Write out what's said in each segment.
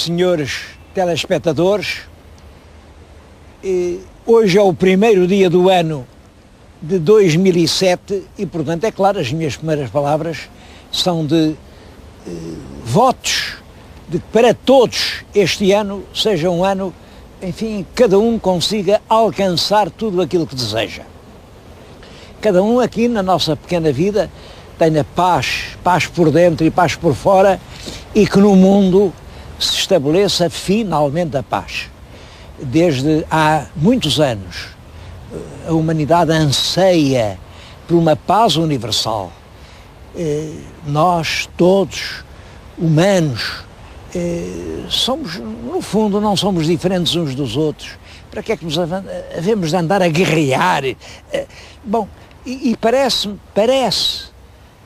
senhores telespectadores, hoje é o primeiro dia do ano de 2007 e, portanto, é claro, as minhas primeiras palavras são de votos de que para todos este ano seja um ano, enfim, cada um consiga alcançar tudo aquilo que deseja. Cada um aqui na nossa pequena vida tenha paz por dentro e paz por fora, e que no mundo se estabeleça finalmente a paz. Desde há muitos anos a humanidade anseia por uma paz universal. Nós todos, humanos, somos, no fundo, não somos diferentes uns dos outros. Para que é que nos havemos de andar a guerrear? Bom, e parece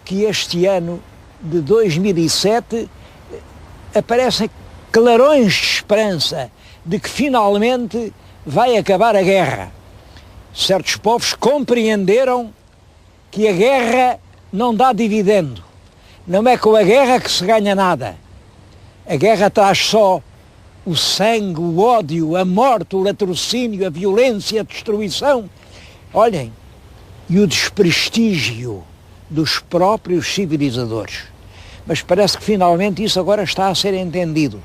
que este ano de 2007 aparecem clarões de esperança de que finalmente vai acabar a guerra. Certos povos compreenderam que a guerra não dá dividendo. Não é com a guerra que se ganha nada. A guerra traz só o sangue, o ódio, a morte, o latrocínio, a violência, a destruição. Olhem, e o desprestígio dos próprios civilizadores. Mas parece que finalmente isso agora está a ser entendido.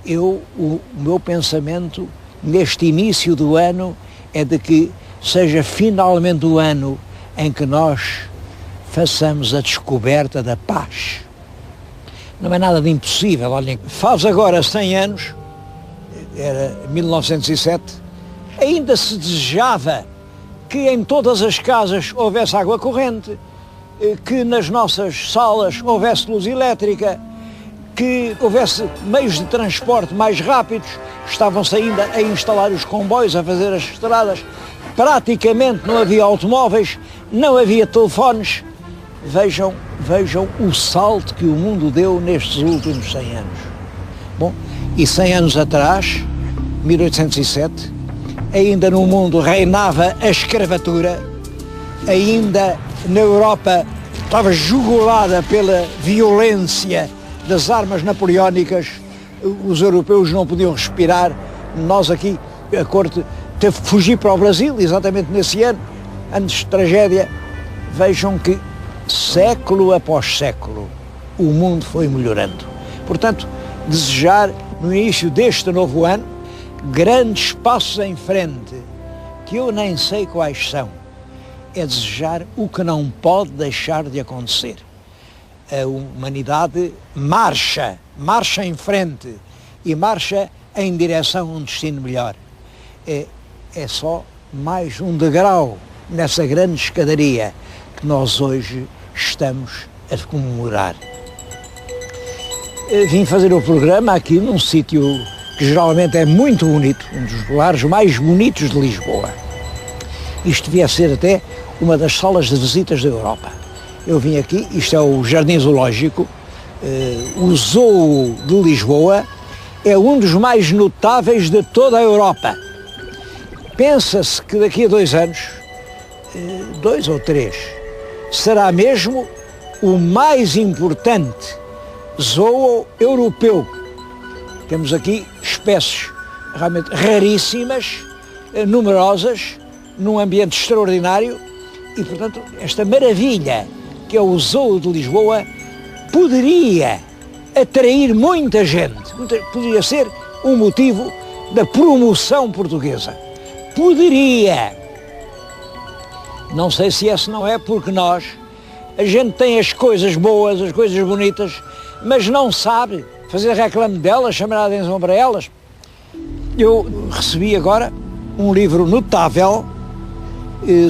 O meu pensamento neste início do ano é de que seja finalmente o ano em que nós façamos a descoberta da paz. Não é nada de impossível. Olhem, faz agora 100 anos, era 1907, ainda se desejava que em todas as casas houvesse água corrente, que nas nossas salas houvesse luz elétrica, que houvesse meios de transporte mais rápidos. Estavam-se ainda a instalar os comboios, a fazer as estradas. Praticamente não havia automóveis, não havia telefones. Vejam o salto que o mundo deu nestes últimos 100 anos. Bom, e 100 anos atrás, 1807, ainda no mundo reinava a escravatura, ainda na Europa estava jugulada pela violência das armas napoleónicas, os europeus não podiam respirar. Nós aqui, a corte teve que fugir para o Brasil, exatamente nesse ano, antes de tragédia. Vejam que século após século o mundo foi melhorando. Portanto, desejar no início deste novo ano grandes passos em frente, que eu nem sei quais são. É desejar o que não pode deixar de acontecer. A humanidade marcha em frente e marcha em direção a um destino melhor. É só mais um degrau nessa grande escadaria que nós hoje estamos a comemorar. Vim fazer o programa aqui num sítio que geralmente é muito bonito, um dos lugares mais bonitos de Lisboa. Isto devia ser até uma das salas de visitas da Europa. Eu vim aqui, isto é o Jardim Zoológico, o Zoo de Lisboa é um dos mais notáveis de toda a Europa. Pensa-se que daqui a 2 anos, 2 ou 3, será mesmo o mais importante zoo europeu. Temos aqui espécies realmente raríssimas, numerosas, num ambiente extraordinário e, portanto, esta maravilha que é o Zoo de Lisboa poderia atrair muita gente, poderia ser um motivo da promoção portuguesa. Poderia. Não sei se esse não é porque a gente tem as coisas boas, as coisas bonitas, mas não sabe fazer reclame delas, chamar a atenção para elas. Eu recebi agora um livro notável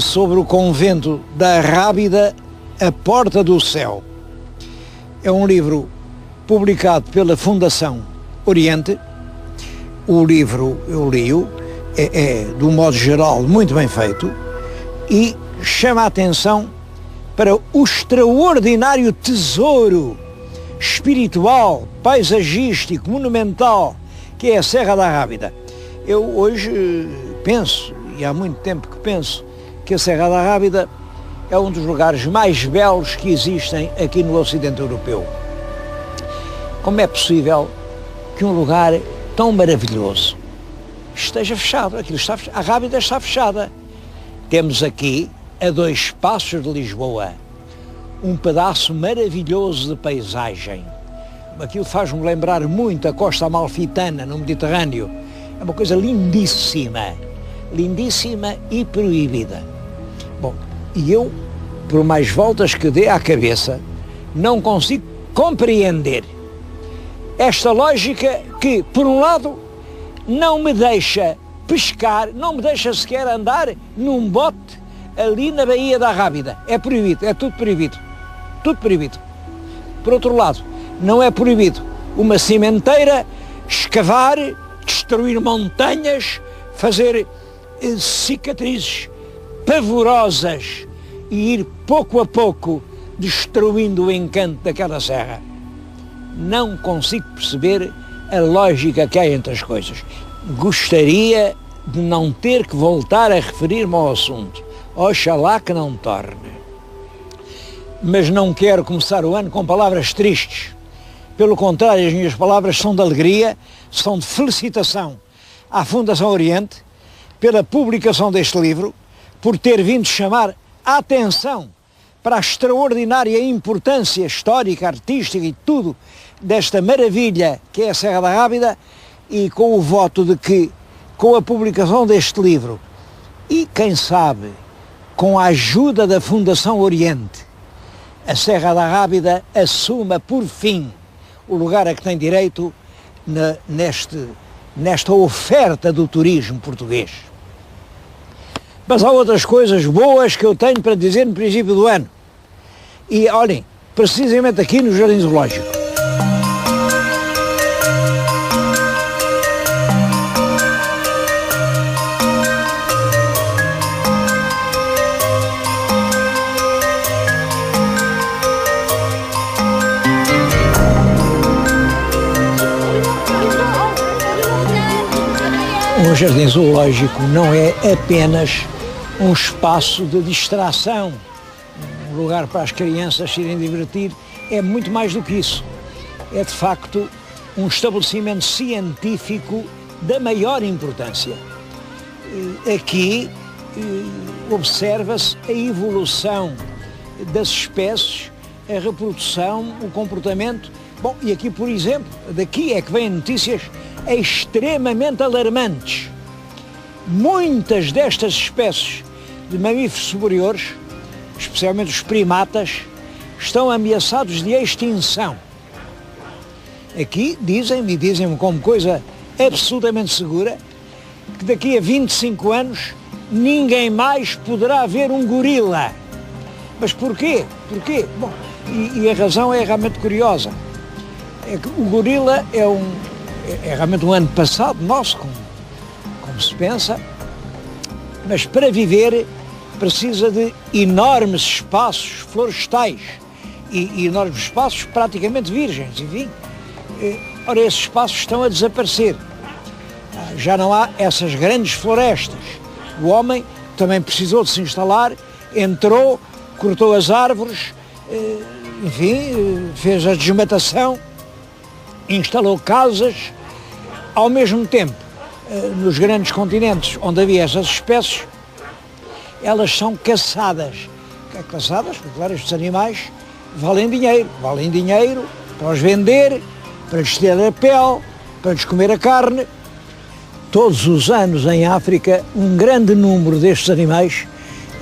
sobre o convento da Rábida, A Porta do Céu. É um livro publicado pela Fundação Oriente. O livro, eu li-o, é de um modo geral muito bem feito e chama a atenção para o extraordinário tesouro espiritual, paisagístico, monumental que é a Serra da Rábida. Eu hoje penso, e há muito tempo que penso, que a Serra da Rábida é um dos lugares mais belos que existem aqui no Ocidente Europeu. Como é possível que um lugar tão maravilhoso esteja fechado. Aquilo está fechado. A Rábida está fechada. Temos aqui, a 2 passos de Lisboa, um pedaço maravilhoso de paisagem. Aquilo faz-me lembrar muito a costa amalfitana no Mediterrâneo. É uma coisa lindíssima, lindíssima e proibida. Bom, e eu, por mais voltas que dê à cabeça, não consigo compreender esta lógica que, por um lado, não me deixa pescar, não me deixa sequer andar num bote ali na Baía da Rábida. É proibido, é tudo proibido. Tudo proibido. Por outro lado, não é proibido uma cimenteira, escavar, destruir montanhas, fazer cicatrizes pavorosas e ir pouco a pouco destruindo o encanto daquela serra. Não consigo perceber a lógica que há entre as coisas. Gostaria de não ter que voltar a referir-me ao assunto. Oxalá que não torne. Mas não quero começar o ano com palavras tristes. Pelo contrário, as minhas palavras são de alegria, são de felicitação à Fundação Oriente pela publicação deste livro, por ter vindo chamar a atenção para a extraordinária importância histórica, artística e tudo desta maravilha que é a Serra da Rábida, e com o voto de que, com a publicação deste livro e, quem sabe, com a ajuda da Fundação Oriente, a Serra da Rábida assuma por fim o lugar a que tem direito nesta oferta do turismo português. Mas há outras coisas boas que eu tenho para dizer no princípio do ano. E olhem, precisamente aqui no Jardim Zoológico. O Jardim Zoológico não é apenas um espaço de distração, um lugar para as crianças se irem divertir, é muito mais do que isso. É de facto um estabelecimento científico da maior importância. Aqui observa-se a evolução das espécies, a reprodução, o comportamento. Bom, e aqui, por exemplo, daqui é que vêm notícias extremamente alarmantes. Muitas destas espécies de mamíferos superiores, especialmente os primatas, estão ameaçados de extinção. Aqui dizem-me como coisa absolutamente segura, que daqui a 25 anos ninguém mais poderá ver um gorila. Mas porquê? Porquê? Bom, e a razão é realmente curiosa. É que o gorila é realmente um ano passado nosso, como se pensa, mas para viver precisa de enormes espaços florestais e enormes espaços praticamente virgens, enfim. Ora, esses espaços estão a desaparecer. Já não há essas grandes florestas. O homem também precisou de se instalar, entrou, cortou as árvores, enfim, fez a desmatação, instalou casas. Ao mesmo tempo, nos grandes continentes onde havia essas espécies, elas são caçadas. Caçadas, porque claro, estes animais valem dinheiro para os vender, para lhes tirar a pele, para lhes comer a carne. Todos os anos em África, um grande número destes animais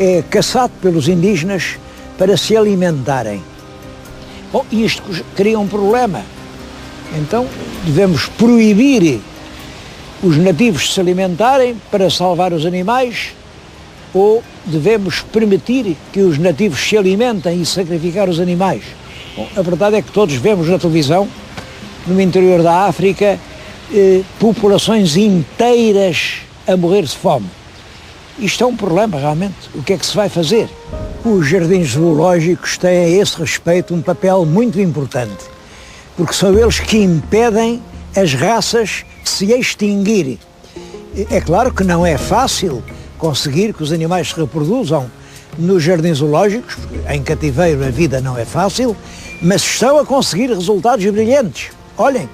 é caçado pelos indígenas para se alimentarem. Bom, isto cria um problema. Então devemos proibir os nativos de se alimentarem para salvar os animais, ou devemos permitir que os nativos se alimentem e sacrificar os animais? Bom, a verdade é que todos vemos na televisão, no interior da África, populações inteiras a morrer de fome. Isto é um problema realmente. O que é que se vai fazer? Os jardins zoológicos têm a esse respeito um papel muito importante, porque são eles que impedem as raças de se extinguirem. É claro que não é fácil conseguir que os animais se reproduzam nos jardins zoológicos, porque em cativeiro a vida não é fácil, mas estão a conseguir resultados brilhantes. Olhem,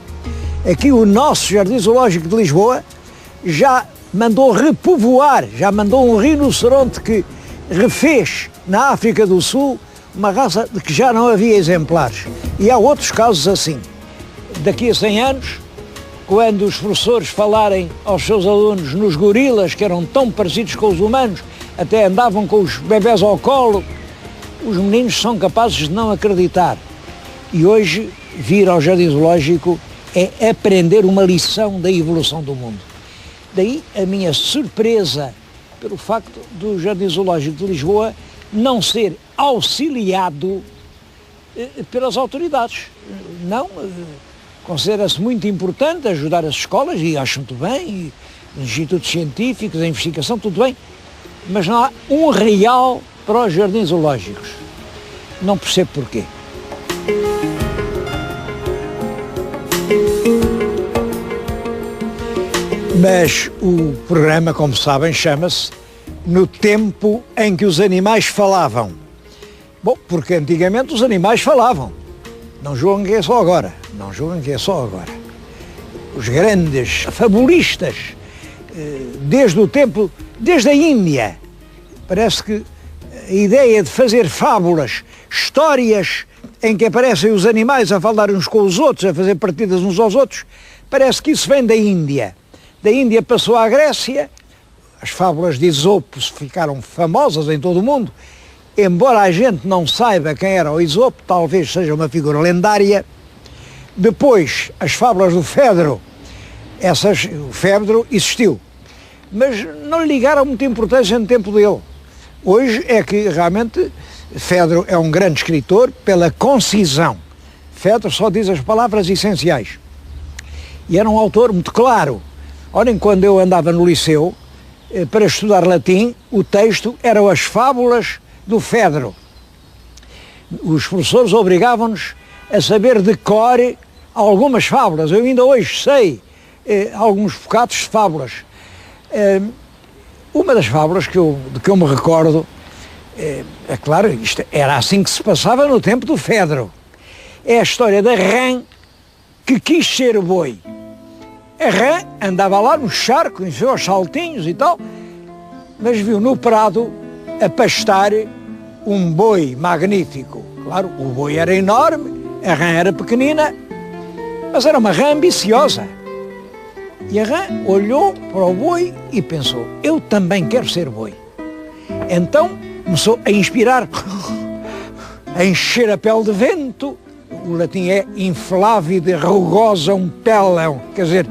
Aqui o nosso Jardim Zoológico de Lisboa já mandou repovoar, já mandou um rinoceronte que refez na África do Sul uma raça de que já não havia exemplares. E há outros casos assim. Daqui a 100 anos, quando os professores falarem aos seus alunos nos gorilas, que eram tão parecidos com os humanos, até andavam com os bebés ao colo, os meninos são capazes de não acreditar. E hoje, vir ao Jardim Zoológico é aprender uma lição da evolução do mundo. Daí a minha surpresa pelo facto do Jardim Zoológico de Lisboa não ser auxiliado pelas autoridades. Não, considera-se muito importante ajudar as escolas, e acho muito bem, e institutos científicos, a investigação, tudo bem, mas não há um real para os jardins zoológicos. Não percebo porquê. Mas o programa, como sabem, chama-se No Tempo em que os Animais Falavam. Bom, porque antigamente os animais falavam. Não julguem que é só agora. Não julguem que é só agora. Os grandes fabulistas, desde o tempo, desde a Índia, parece que a ideia de fazer fábulas, histórias em que aparecem os animais a falar uns com os outros, a fazer partidas uns aos outros, parece que isso vem da Índia. Da Índia passou à Grécia, as fábulas de Esopo ficaram famosas em todo o mundo, embora a gente não saiba quem era o Esopo, talvez seja uma figura lendária. Depois, as fábulas do Fedro, o Fedro existiu, mas não lhe ligaram muita importância no tempo dele. Hoje é que realmente Fedro é um grande escritor pela concisão. Fedro só diz as palavras essenciais. E era um autor muito claro. Olhem, quando eu andava no liceu, para estudar latim, o texto eram as fábulas do Fedro. Os professores obrigavam-nos a saber de cor algumas fábulas. Eu ainda hoje sei alguns bocados de fábulas. Uma das fábulas de que eu me recordo, é claro, isto era assim que se passava no tempo do Fedro. É a história da rã que quis ser boi. A rã andava lá no charco, enfiou aos saltinhos e tal, mas viu no prado a pastar um boi magnífico. Claro, o boi era enorme, a rã era pequenina, mas era uma rã ambiciosa. E a rã olhou para o boi e pensou, eu também quero ser boi. Então começou a inspirar, a encher a pele de vento. O latim é inflavide rugosum pellem, quer dizer,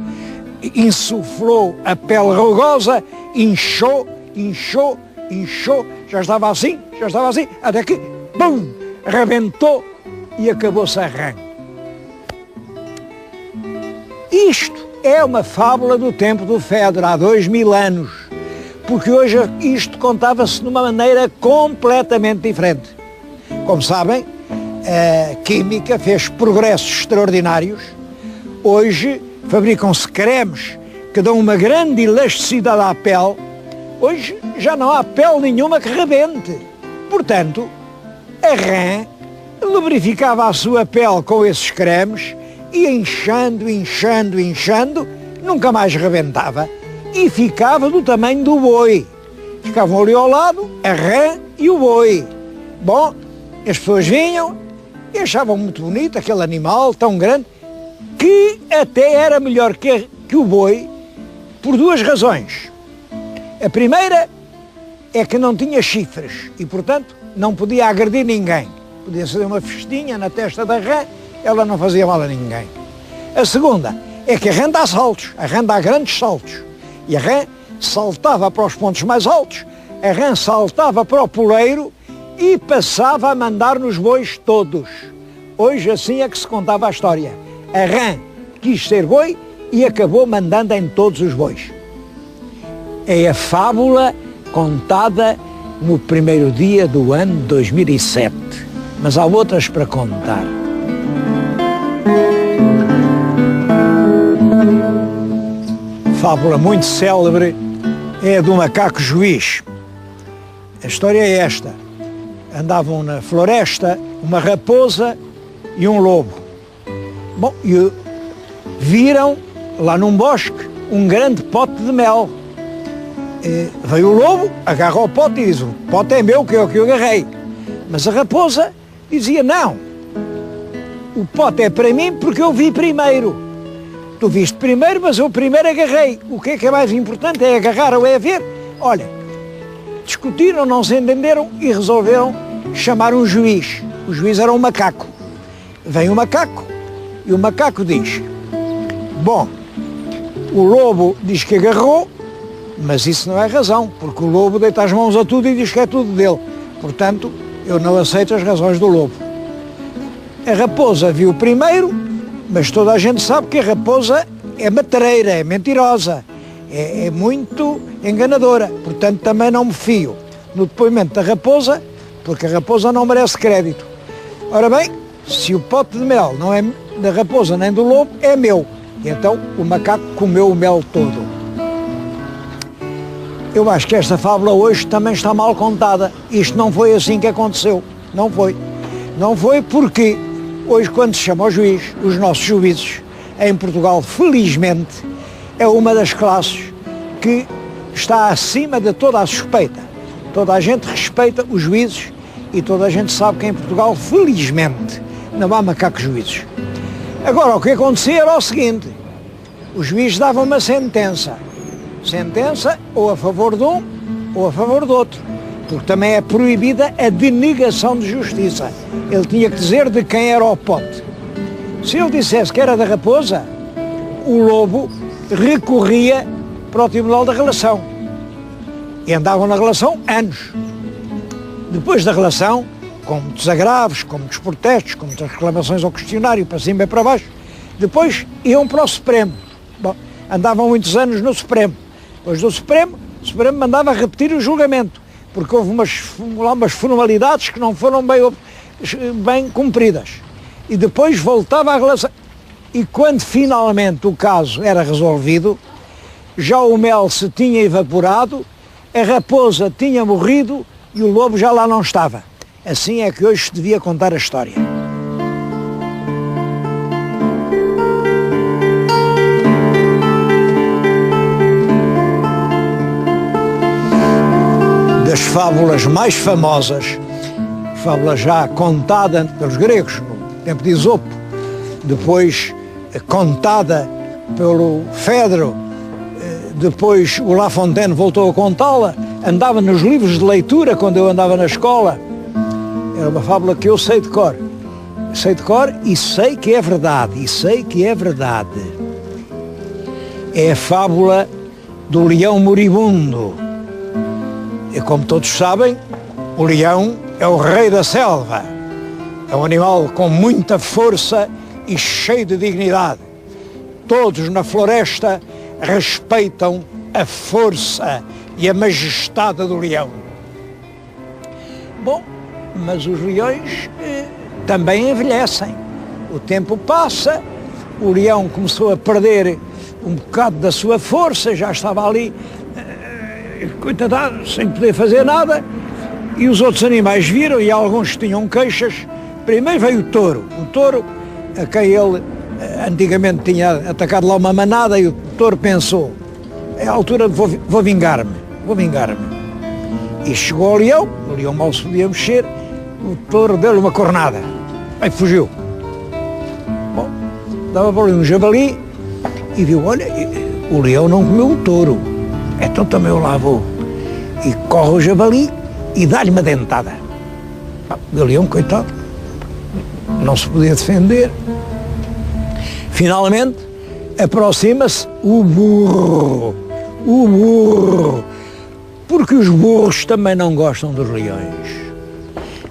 insuflou a pele rugosa, inchou, já estava assim, até que, bum, rebentou e acabou-se a rã. Isto é uma fábula do tempo do Fedro, há 2000 anos, porque hoje isto contava-se de uma maneira completamente diferente. Como sabem, a química fez progressos extraordinários. Hoje fabricam-se cremes que dão uma grande elasticidade à pele. Hoje já não há pele nenhuma que rebente. Portanto, a rã lubrificava a sua pele com esses cremes e inchando, nunca mais rebentava e ficava do tamanho do boi. Ficavam ali ao lado a rã e o boi. Bom, as pessoas vinham e achavam muito bonito aquele animal tão grande, que até era melhor que o boi, por duas razões. A primeira é que não tinha chifres e, portanto, não podia agredir ninguém. Podia fazer uma festinha na testa da rã, ela não fazia mal a ninguém. A segunda é que a rã dá saltos, a rã dá grandes saltos. E a rã saltava para os pontos mais altos, a rã saltava para o poleiro e passava a mandar nos bois todos. Hoje assim é que se contava a história. A rã quis ser boi e acabou mandando em todos os bois. É a fábula contada no primeiro dia do ano 2007. Mas há outras para contar. Fábula muito célebre é a do macaco juiz. A história é esta. Andavam na floresta uma raposa e um lobo. Bom, e viram lá num bosque um grande pote de mel. Veio o lobo, agarra o pote e diz: o pote é meu, que eu agarrei. Mas a raposa dizia: não, o pote é para mim porque eu vi primeiro. Tu viste primeiro, mas eu primeiro agarrei. O que é mais importante, é agarrar ou é ver? Olha, discutiram, não se entenderam e resolveram chamar um juiz. O juiz era um macaco. Vem o macaco e o macaco diz: bom, o lobo diz que agarrou, mas isso não é razão, porque o lobo deita as mãos a tudo e diz que é tudo dele. Portanto, eu não aceito as razões do lobo. A raposa viu primeiro, mas toda a gente sabe que a raposa é matreira, é mentirosa, é muito enganadora. Portanto, também não me fio no depoimento da raposa, porque a raposa não merece crédito. Ora bem, se o pote de mel não é da raposa nem do lobo, é meu. E então o macaco comeu o mel todo. Eu acho que esta fábula hoje também está mal contada. Isto não foi assim que aconteceu. Não foi. Não foi porque hoje, quando se chama ao juiz, os nossos juízes em Portugal, felizmente, é uma das classes que está acima de toda a suspeita. Toda a gente respeita os juízes e toda a gente sabe que em Portugal, felizmente, não há macacos juízes. Agora, o que acontecia era o seguinte: os juízes davam uma sentença ou a favor de um ou a favor do outro, porque também é proibida a denegação de justiça. Ele tinha que dizer de quem era o pote. Se ele dissesse que era da raposa, o lobo recorria para o Tribunal da Relação e andavam na relação anos. Depois da relação, com muitos agravos, com muitos protestos, com muitas reclamações ao questionário, para cima e para baixo, depois iam para o Supremo. Bom, andavam muitos anos no Supremo. Depois do Supremo, o Supremo mandava repetir o julgamento, porque houve umas formalidades que não foram bem cumpridas. E depois voltava à relação. E quando finalmente o caso era resolvido, já o mel se tinha evaporado, a raposa tinha morrido e o lobo já lá não estava. Assim é que hoje se devia contar a história. Das fábulas mais famosas, fábula já contada pelos gregos, no tempo de Esopo, depois contada pelo Fedro, depois o La Fontaine voltou a contá-la, andava nos livros de leitura quando eu andava na escola. Era uma fábula que eu sei de cor. Sei de cor e sei que é verdade. É a fábula do leão moribundo. E como todos sabem, o leão é o rei da selva. É um animal com muita força e cheio de dignidade. Todos na floresta respeitam a força e a majestade do leão. Bom, mas os leões também envelhecem. O tempo passa, o leão começou a perder um bocado da sua força, já estava ali, coitado, sem poder fazer nada, e os outros animais viram, e alguns tinham queixas. Primeiro veio o touro, a quem ele antigamente tinha atacado lá uma manada, e o touro pensou: é a altura de vou vingar-me. E chegou ao leão, o leão mal se podia mexer, o touro deu-lhe uma cornada, aí fugiu. Bom, dava para ali um javali e viu: olha, o leão não comeu o touro, então também eu lá vou. E corre o javali e dá-lhe uma dentada. O leão, coitado, não se podia defender. Finalmente aproxima-se o burro, porque os burros também não gostam dos leões.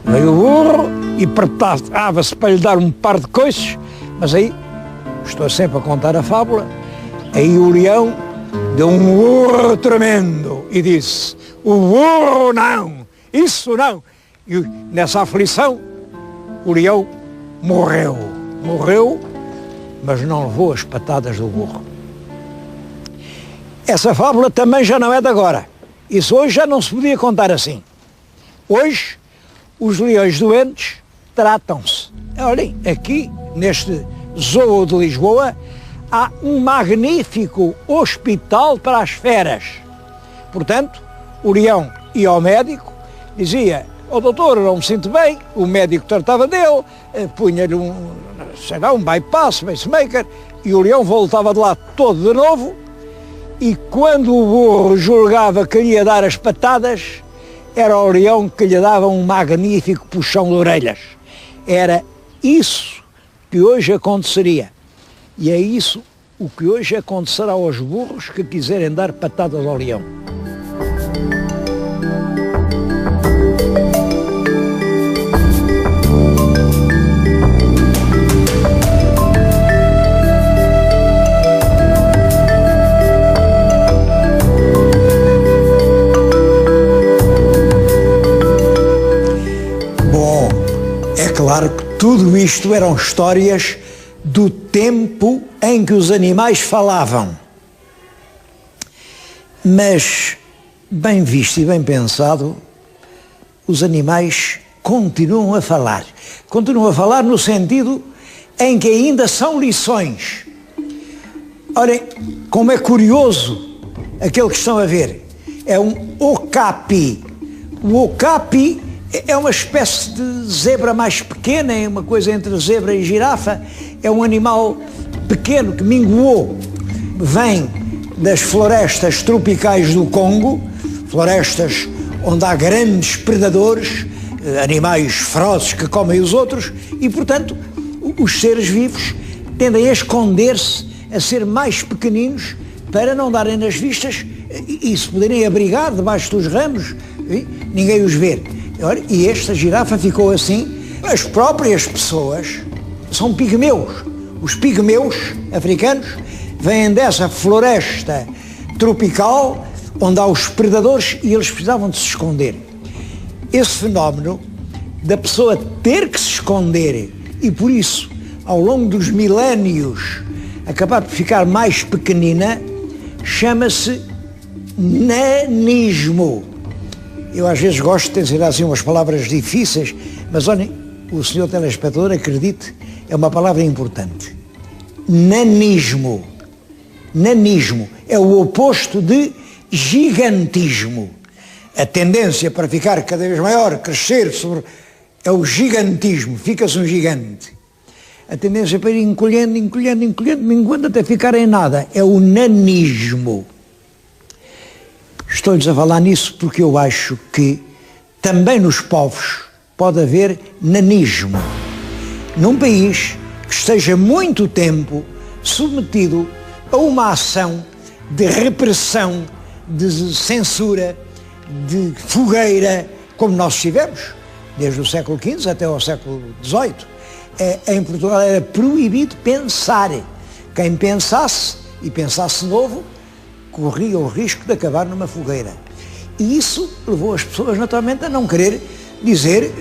Veio o burro e preparava-se para lhe dar um par de coices, mas aí, estou sempre a contar a fábula, aí o leão deu um burro tremendo e disse: o burro não, isso não. E nessa aflição o leão morreu, mas não levou as patadas do burro. Essa fábula também já não é de agora. Isso hoje já não se podia contar assim. Hoje, os leões doentes tratam-se. Olhem, aqui, neste zoo de Lisboa, há um magnífico hospital para as feras. Portanto, o leão ia ao médico, dizia: "Ó doutor, eu não me sinto bem", o médico tratava dele, punha-lhe um bypass, pacemaker, e o leão voltava de lá todo de novo, e quando o burro julgava que lhe ia dar as patadas, era o leão que lhe dava um magnífico puxão de orelhas. Era isso que hoje aconteceria. E é isso o que hoje acontecerá aos burros que quiserem dar patadas ao leão. Bom, é claro que tudo isto eram histórias do tempo em que os animais falavam. Mas, bem visto e bem pensado, os animais continuam a falar. Continuam a falar no sentido em que ainda são lições. Olhem, como é curioso aquele que estão a ver. É um okapi. O okapi é uma espécie de zebra mais pequena, é uma coisa entre zebra e girafa. É um animal pequeno que minguou, vem das florestas tropicais do Congo, florestas onde há grandes predadores, animais ferozes que comem os outros, e portanto os seres vivos tendem a esconder-se, a ser mais pequeninos para não darem nas vistas e se poderem abrigar debaixo dos ramos, ninguém os vê. E esta girafa ficou assim. As próprias pessoas são pigmeus. Os pigmeus africanos vêm dessa floresta tropical onde há os predadores e eles precisavam de se esconder. Esse fenómeno da pessoa ter que se esconder e por isso, ao longo dos milénios, acabar por ficar mais pequenina, chama-se nanismo. Eu às vezes gosto de dizer assim umas palavras difíceis, mas olhem, o senhor telespectador, acredite, é uma palavra importante. Nanismo. Nanismo é o oposto de gigantismo. A tendência para ficar cada vez maior, crescer, é o gigantismo, fica-se um gigante. A tendência para ir encolhendo, minguando até ficar em nada, é o nanismo. Estou-lhes a falar nisso porque eu acho que também nos povos pode haver nanismo. Num país que esteja muito tempo submetido a uma ação de repressão, de censura, de fogueira, como nós tivemos, desde o século XV até ao século XVIII. Em Portugal era proibido pensar. Quem pensasse, e pensasse novo, corria o risco de acabar numa fogueira. E isso levou as pessoas naturalmente a não querer dizer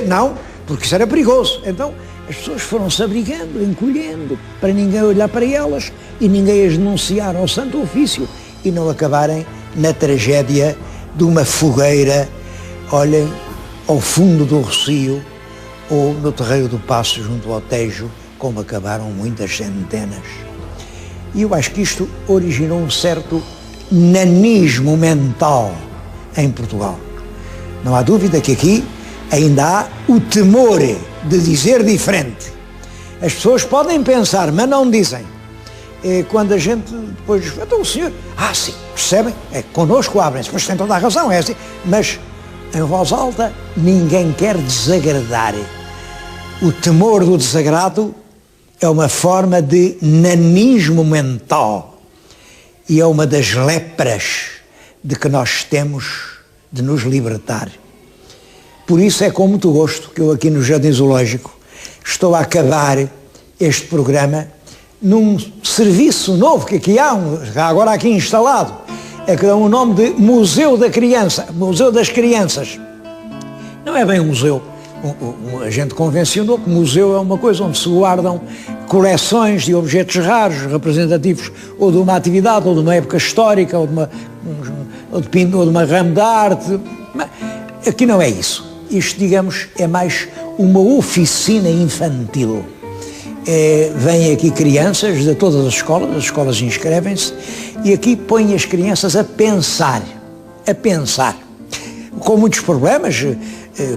não, porque isso era perigoso. Então as pessoas foram-se abrigando, encolhendo, para ninguém olhar para elas e ninguém as denunciar ao Santo Ofício e não acabarem na tragédia de uma fogueira, olhem, ao fundo do Rocio ou no Terreiro do Paço, junto ao Tejo, como acabaram muitas centenas. E eu acho que isto originou um certo nanismo mental em Portugal. Não há dúvida que aqui ainda há o temor de dizer diferente. As pessoas podem pensar, mas não dizem. Quando a gente depois... Então o senhor... sim, percebem? Connosco abrem-se, mas tem toda a razão, é assim. Mas em voz alta ninguém quer desagradar. O temor do desagrado é uma forma de nanismo mental e é uma das lepras de que nós temos de nos libertar. Por isso é com muito gosto que eu aqui no Jardim Zoológico estou a acabar este programa num serviço novo que aqui há, agora aqui instalado, é que dá o nome de Museu da Criança, Museu das Crianças. Não é bem um museu. A gente convencionou que museu é uma coisa onde se guardam coleções de objetos raros, representativos ou de uma atividade, ou de uma época histórica, ou de uma ramo de arte. Mas aqui não é isso. Isto, digamos, é mais uma oficina infantil. Vêm aqui crianças de todas as escolas inscrevem-se, e aqui põem as crianças a pensar, com muitos problemas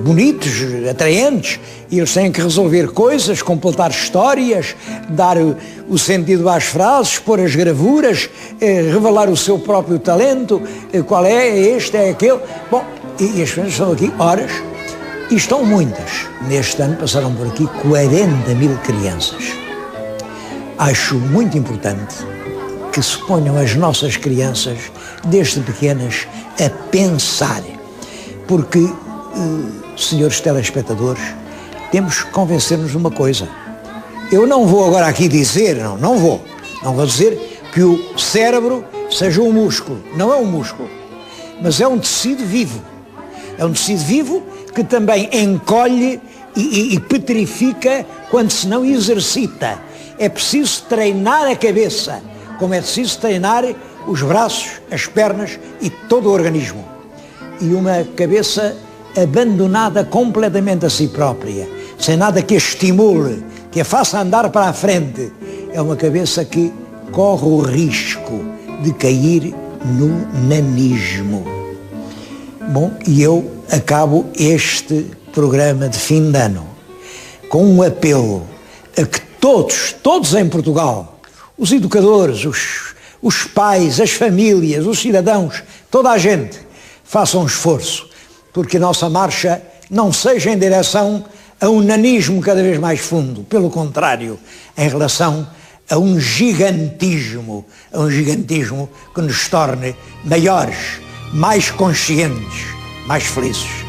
bonitos, atraentes, e eles têm que resolver coisas, completar histórias, dar o sentido às frases, pôr as gravuras, revelar o seu próprio talento, qual é este, é aquele. Bom, e as crianças estão aqui horas, e estão muitas. Neste ano passaram por aqui 40.000 crianças. Acho muito importante que se ponham as nossas crianças, desde pequenas, a pensar, porque, senhores telespectadores, temos que convencer-nos de uma coisa. Eu não vou agora aqui dizer, não vou dizer que o cérebro seja um músculo. Não é um músculo, mas é um tecido vivo. É um tecido vivo que também encolhe e petrifica quando se não exercita. É preciso treinar a cabeça, como é preciso treinar os braços, as pernas e todo o organismo. E uma cabeça abandonada completamente a si própria, sem nada que a estimule, que a faça andar para a frente, é uma cabeça que corre o risco de cair no nanismo. Bom, e eu acabo este programa de fim de ano com um apelo a que todos em Portugal, os educadores, os pais, as famílias, os cidadãos, toda a gente, façam um esforço, porque a nossa marcha não seja em direção a um nanismo cada vez mais fundo, pelo contrário, em relação a um gigantismo que nos torne maiores, mais conscientes, mais felizes.